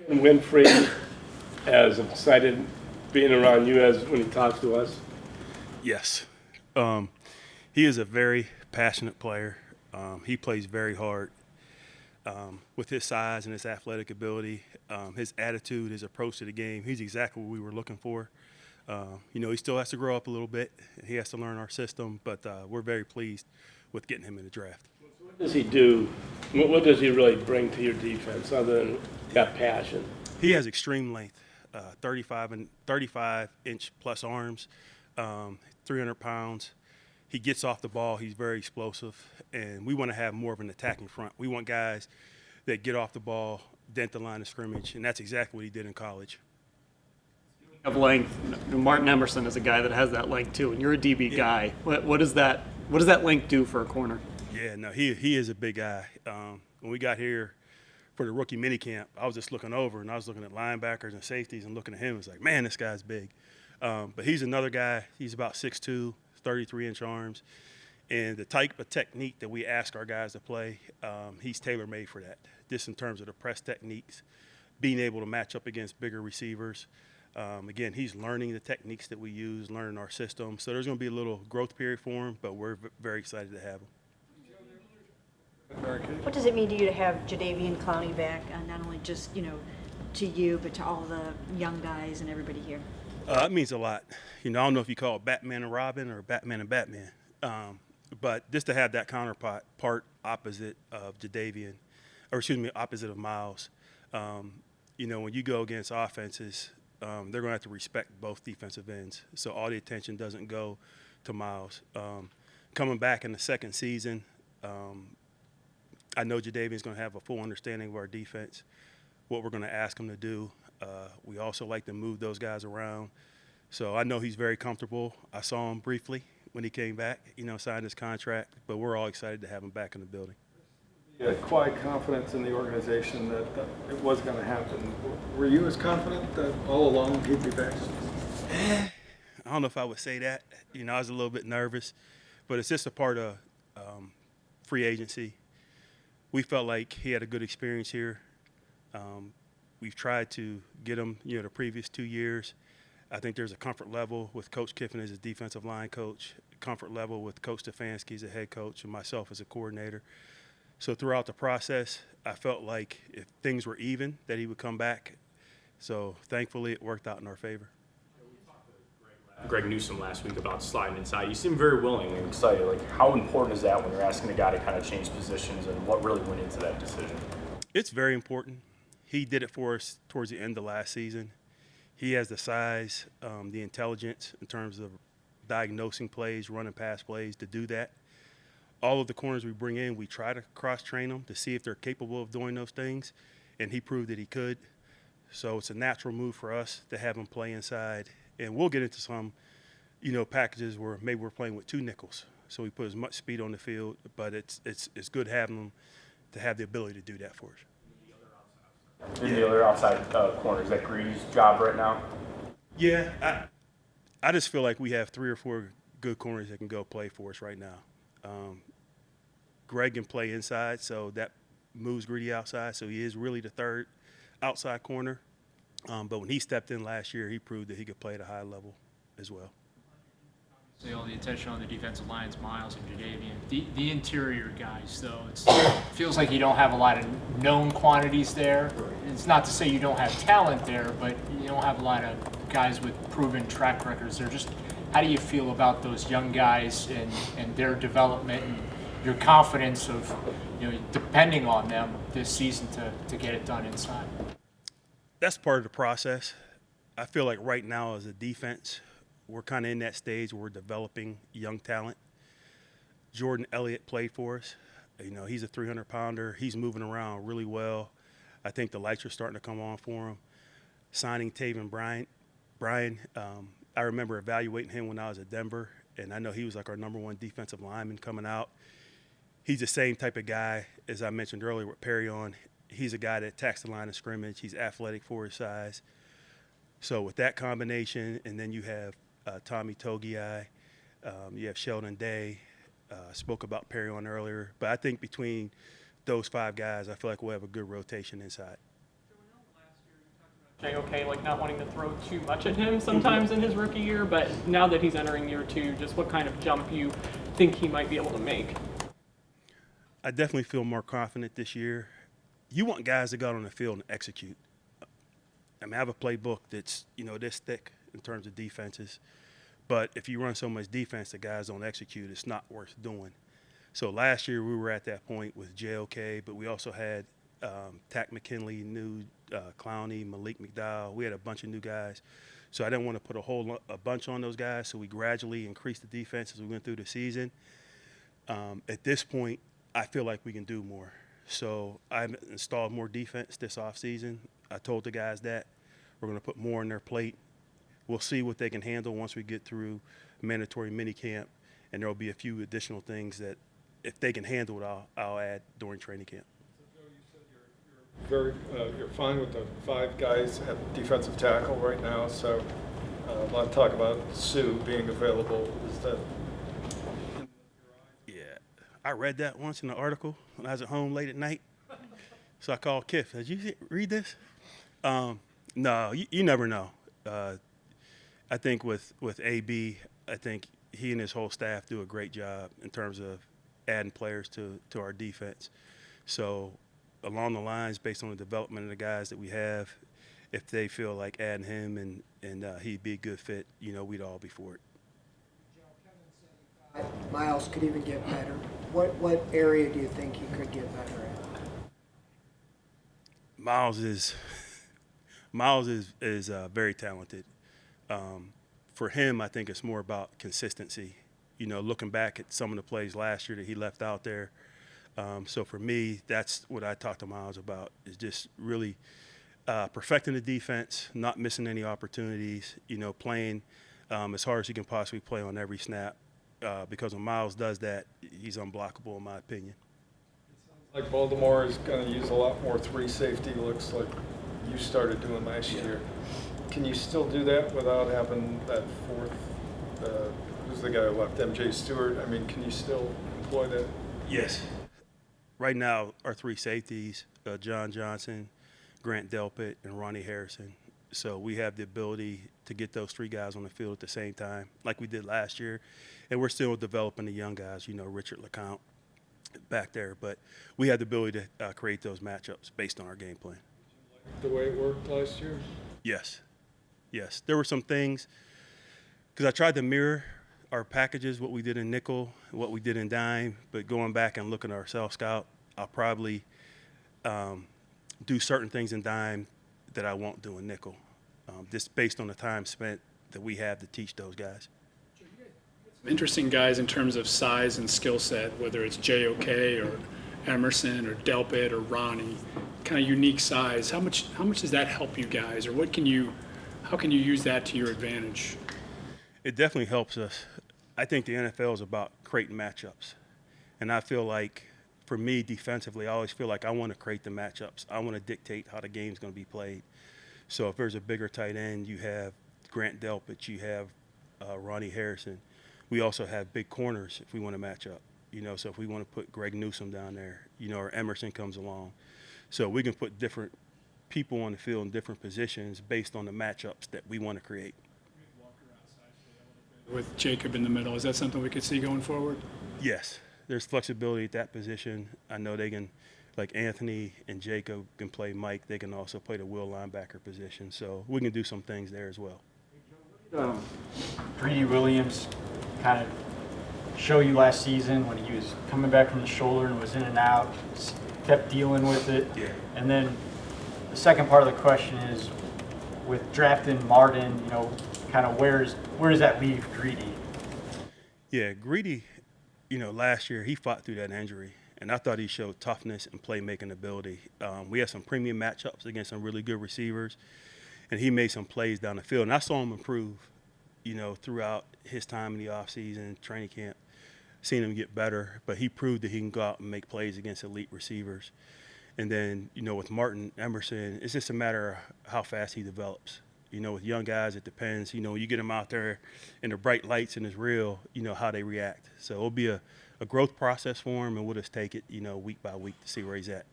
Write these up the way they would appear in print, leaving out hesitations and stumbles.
And Winfrey as excited being around you as when he talks to us? Yes. He is a very passionate player. He plays very hard. With his size and his athletic ability, his attitude, his approach to the game, he's exactly what we were looking for. He still has to grow up a little bit. He has to learn our system, but we're very pleased with getting him in the draft. What does he do? What does he really bring to your defense other than that passion? He has extreme length, 35-inch plus arms, 300 pounds. He gets off the ball. He's very explosive, and we want to have more of an attacking front. We want guys that get off the ball, dent the line of scrimmage, and that's exactly what he did in college. Of length, Martin Emerson is a guy that has that length too, and you're a DB guy. What does that length do for a corner? Yeah, no, he is a big guy. When we got here for the rookie minicamp, I was just looking over, and I was looking at linebackers and safeties and looking at him. It's like, man, this guy's big. But he's another guy. He's about 6'2", 33-inch arms. And the type of technique that we ask our guys to play, he's tailor-made for that, just in terms of the press techniques, being able to match up against bigger receivers. Again, he's learning the techniques that we use, learning our system. So there's going to be a little growth period for him, but we're very excited to have him. What does it mean to you to have Jadeveon Clowney back, not only just, to you, but to all the young guys and everybody here? It means a lot. I don't know if you call it Batman and Robin or Batman and Batman, but just to have that counterpart opposite of opposite of Miles. When you go against offenses, they're going to have to respect both defensive ends. So all the attention doesn't go to Miles. Coming back in the second season, I know Jadeveon's going to have a full understanding of our defense, what we're going to ask him to do. We also like to move those guys around. So I know he's very comfortable. I saw him briefly when he came back, signed his contract, but we're all excited to have him back in the building. You had quiet confidence in the organization that it was going to happen. Were you as confident that all along he'd be back? I don't know if I would say that. I was a little bit nervous, but it's just a part of free agency. We felt like he had a good experience here. We've tried to get him, the previous 2 years. I think there's a comfort level with Coach Kiffin as a defensive line coach, comfort level with Coach Stefanski as a head coach, and myself as a coordinator. So throughout the process, I felt like if things were even, that he would come back. So thankfully, it worked out in our favor. Greg Newsome last week about sliding inside. You seem very willing and excited. Like, how important is that when you're asking a guy to kind of change positions, and what really went into that decision? It's very important. He did it for us towards the end of last season. He has the size, the intelligence in terms of diagnosing plays, running past plays to do that. All of the corners we bring in, we try to cross-train them to see if they're capable of doing those things, and he proved that he could. So it's a natural move for us to have him play inside. And we'll get into some, packages where maybe we're playing with two nickels. So we put as much speed on the field, but it's good having them to have the ability to do that for us. And the other outside corner, is that Greedy's job right now? Yeah, I just feel like we have 3 or 4 good corners that can go play for us right now. Greg can play inside, so that moves Greedy outside. So he is really the third outside corner. But when he stepped in last year, he proved that he could play at a high level as well. So all the attention on the defensive lines, Miles and Jadeveon. The interior guys, though, it feels like you don't have a lot of known quantities there. It's not to say you don't have talent there, but you don't have a lot of guys with proven track records there. Just how do you feel about those young guys and their development and your confidence of depending on them this season to get it done inside? That's part of the process. I feel like right now as a defense, we're kind of in that stage where we're developing young talent. Jordan Elliott played for us. He's a 300-pounder. He's moving around really well. I think the lights are starting to come on for him. Signing Taven Bryan, I remember evaluating him when I was at Denver, and I know he was like our number 1 defensive lineman coming out. He's the same type of guy, as I mentioned earlier, with Perrion. He's a guy that attacks the line of scrimmage. He's athletic for his size. So with that combination, and then you have Tommy Togiai, you have Sheldon Day, spoke about Perrion earlier. But I think between those 5 guys, I feel like we'll have a good rotation inside. So we know last year okay, like not wanting to throw too much at him sometimes in his rookie year, but now that he's entering year 2, just what kind of jump you think he might be able to make? I definitely feel more confident this year. You want guys to go out on the field and execute. I mean, I have a playbook that's, this thick in terms of defenses. But if you run so much defense that guys don't execute, it's not worth doing. So last year we were at that point with JOK, but we also had Tack McKinley, new Clowney, Malik McDowell. We had a bunch of new guys. So I didn't want to put a bunch on those guys, so we gradually increased the defense as we went through the season. At this point, I feel like we can do more. So I've installed more defense this offseason. I told the guys that. We're going to put more on their plate. We'll see what they can handle once we get through mandatory minicamp, and there will be a few additional things that if they can handle it, I'll add during training camp. You're fine with the 5 guys at defensive tackle right now, so a lot of talk about Sue being available. Is that? Yeah, I read that once in an article when I was at home late at night. So I called Kiff. Did you read this? No, you never know. I think with AB, I think he and his whole staff do a great job in terms of adding players to our defense. So along the lines, based on the development of the guys that we have, if they feel like adding him and he'd be a good fit, we'd all be for it. Miles could even get better. What area do you think he could get better at? Miles is very talented. For him, I think it's more about consistency. Looking back at some of the plays last year that he left out there. So for me, that's what I talked to Miles about, is just really perfecting the defense, not missing any opportunities, playing as hard as he can possibly play on every snap. Because when Miles does that, he's unblockable in my opinion. Like Baltimore is going to use a lot more 3 safety looks like you started doing last year. Can you still do that without having that 4th, who's the guy who left, MJ Stewart? I mean, can you still employ that? Yes. Right now, our 3 safeties, John Johnson, Grant Delpit, and Ronnie Harrison. So we have the ability to get those 3 guys on the field at the same time, like we did last year. And we're still developing the young guys, Richard LeCount back there. But we have the ability to create those matchups based on our game plan. The way it worked last year? Yes. There were some things, because I tried to mirror our packages, what we did in nickel, what we did in dime, but going back and looking at our self-scout, I'll probably do certain things in dime that I won't do in nickel, just based on the time spent that we have to teach those guys. Interesting guys in terms of size and skill set, whether it's JOK or Emerson or Delpit or Ronnie, kind of unique size. How much does that help you guys, or how can you use that to your advantage? It definitely helps us. I think the NFL is about creating matchups, and I feel like for me defensively, I always feel like I want to create the matchups. I want to dictate how the game's going to be played. So if there's a bigger tight end, you have Grant Delpit, you have Ronnie Harrison. We also have big corners if we want to match up. So if we want to put Greg Newsome down there, or Emerson comes along. So we can put different people on the field in different positions based on the matchups that we want to create. With Jacob in the middle, is that something we could see going forward? Yes, there's flexibility at that position. I know they can, like Anthony and Jacob can play Mike. They can also play the will linebacker position. So we can do some things there as well. Greedy Williams kind of show you last season when he was coming back from the shoulder and was in and out, kept dealing with it. Yeah. And then the second part of the question is, with drafting Martin, kind of where does that leave Greedy? Yeah, Greedy, last year he fought through that injury, and I thought he showed toughness and playmaking ability. We had some premium matchups against some really good receivers, and he made some plays down the field. And I saw him improve, throughout his time in the offseason, training camp, seen him get better. But he proved that he can go out and make plays against elite receivers. And then, with Martin Emerson, it's just a matter of how fast he develops. With young guys, it depends. When you get them out there in the bright lights and it's real, how they react. So it'll be a growth process for him, and we'll just take it, week by week to see where he's at.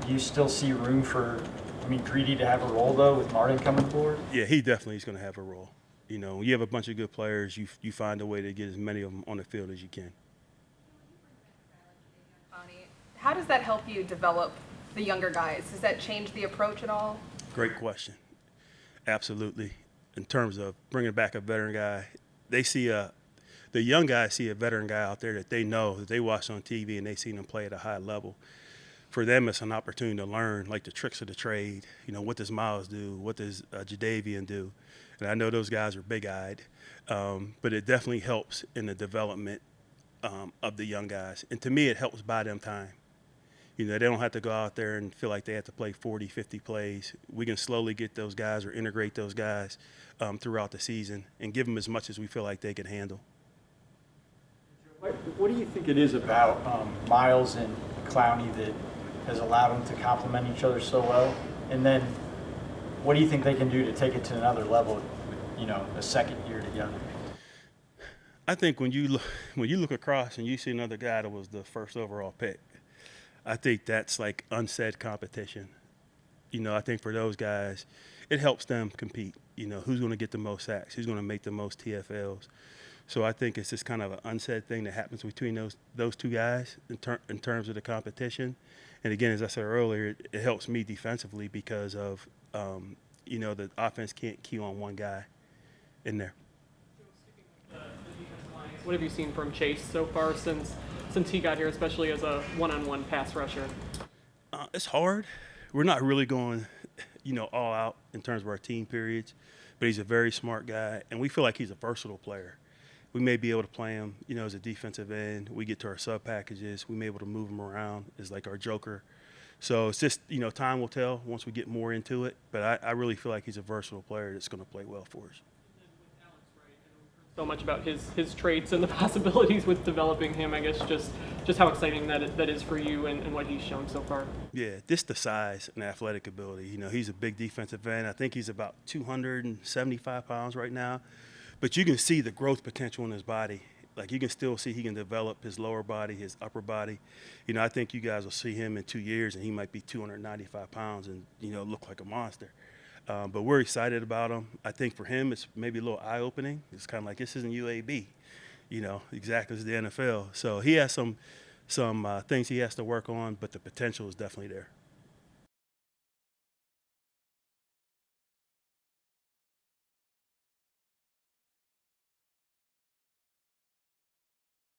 Do you still see room for to me, greedy to have a role, though, with Martin coming forward. Yeah, he definitely is going to have a role. You know, when you have a bunch of good players, you find a way to get as many of them on the field as you can. Clowney, how does that help you develop the younger guys? Does that change the approach at all? Great question. Absolutely. In terms of bringing back a veteran guy, they see the young guys see a veteran guy out there that they know, that they watch on TV and they see them play at a high level. For them, it's an opportunity to learn, like the tricks of the trade. You know, what does Miles do? What does Jadeveon do? And I know those guys are big-eyed, but it definitely helps in the development of the young guys. And to me, it helps buy them time. You know, they don't have to go out there and feel like they have to play 40, 50 plays. We can slowly get those guys or integrate those guys throughout the season and give them as much as we feel like they can handle. What do you think it is about Miles and Clowney that has allowed them to complement each other so well? And then what do you think they can do to take it to another level with, you know, a second year together? I think when you look across and you see another guy that was the first overall pick, I think that's like unsaid competition. You know, I think for those guys, it helps them compete. You know, who's going to get the most sacks? Who's going to make the most TFLs? So I think it's just kind of an unsaid thing that happens between those two guys in terms of the competition. And again, as I said earlier, it helps me defensively because of, you know, the offense can't key on one guy in there. What have you seen from Chase so far since he got here, especially as a one-on-one pass rusher? It's hard. We're not really going, you know, all out in terms of our team periods, but he's a very smart guy, and we feel like he's a versatile player. We may be able to play him, you know, as a defensive end. We get to our sub packages. We may be able to move him around as like our joker. So it's just, you know, time will tell once we get more into it. But I really feel like he's a versatile player that's going to play well for us. So much about his traits and the possibilities with developing him. I guess just how exciting that is for you and what he's shown so far. Yeah, just the size and athletic ability. You know, he's a big defensive end. I think he's about 275 pounds right now. But you can see the growth potential in his body. Like, you can still see he can develop his lower body, his upper body. You know, I think you guys will see him in 2 years, and he might be 295 pounds and, you know, look like a monster. But we're excited about him. I think for him, it's maybe a little eye-opening. It's kind of like, this isn't UAB, you know, exactly as the NFL. So he has some things he has to work on, but the potential is definitely there.